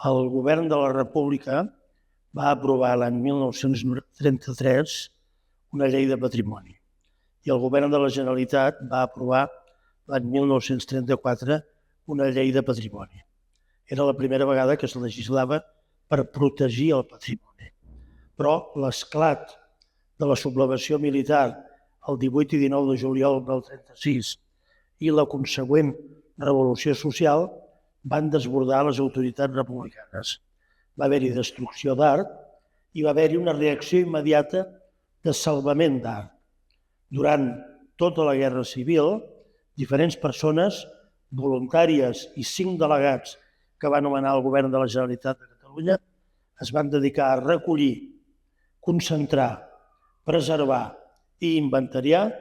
El govern de la República va aprovar l'any 1933 una llei de patrimoni i el govern de la Generalitat va aprovar l'any 1934 una llei de patrimoni. Era la primera vegada que es legislava per protegir el patrimoni. Però l'esclat de la sublevació militar el 18 i 19 de juliol del 36 i la consegüent revolució social van desbordar les autoritats republicanes. Va haver-hi destrucció d'art i va haver-hi una reacció immediata de salvament d'art. Durant tota la Guerra Civil, diferents persones, voluntàries i 5 delegats que va nomenar el govern de la Generalitat de Catalunya, es van dedicar a recollir, concentrar, preservar i inventariar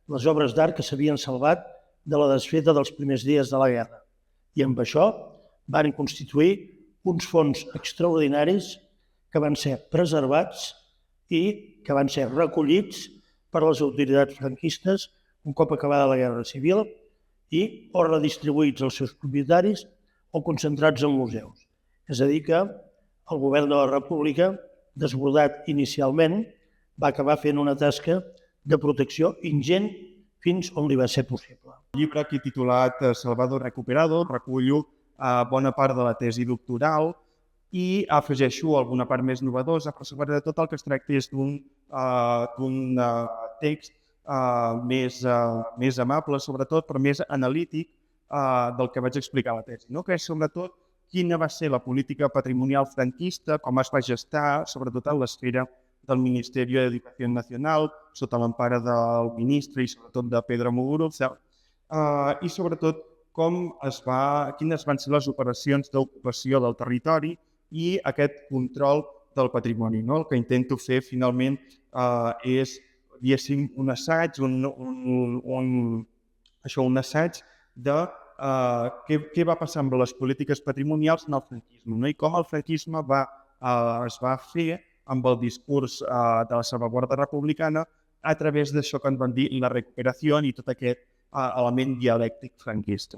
les obres d'art que s'havien salvat de la desfeta dels primers dies de la guerra. I amb això van constituir uns fons extraordinaris que van ser preservats i que van ser recollits per les autoritats franquistes un cop acabada la Guerra Civil i o redistribuïts als seus propietaris o concentrats en museus. És a dir que el govern de la República, desbordat inicialment, va acabar fent una tasca de protecció ingent fins on li va ser possible. El llibre aquí titulat Salvador Recuperado recullo bona part de la tesi doctoral i afegeixo alguna part més novedosa, però sobretot el que es tracta és d'un text més amable, sobretot, però més analític del que vaig explicar a la tesi, que és sobretot quina va ser la política patrimonial franquista, com es va gestar, sobretot en l'esfera del Ministeri d'Educació Nacional, sota l'empara del ministre i sobretot de Pedro Muguruza, i sobretot quines van ser les operacions d'ocupació del territori i aquest control del patrimoni. El que intento fer finalment és, diguéssim, un assaig de què va passar amb les polítiques patrimonials en el franquisme i com el franquisme es va fer amb el discurs de la salvaguarda republicana a través d'això que en van dir la recuperació i tot aquest element dialèctic franquista.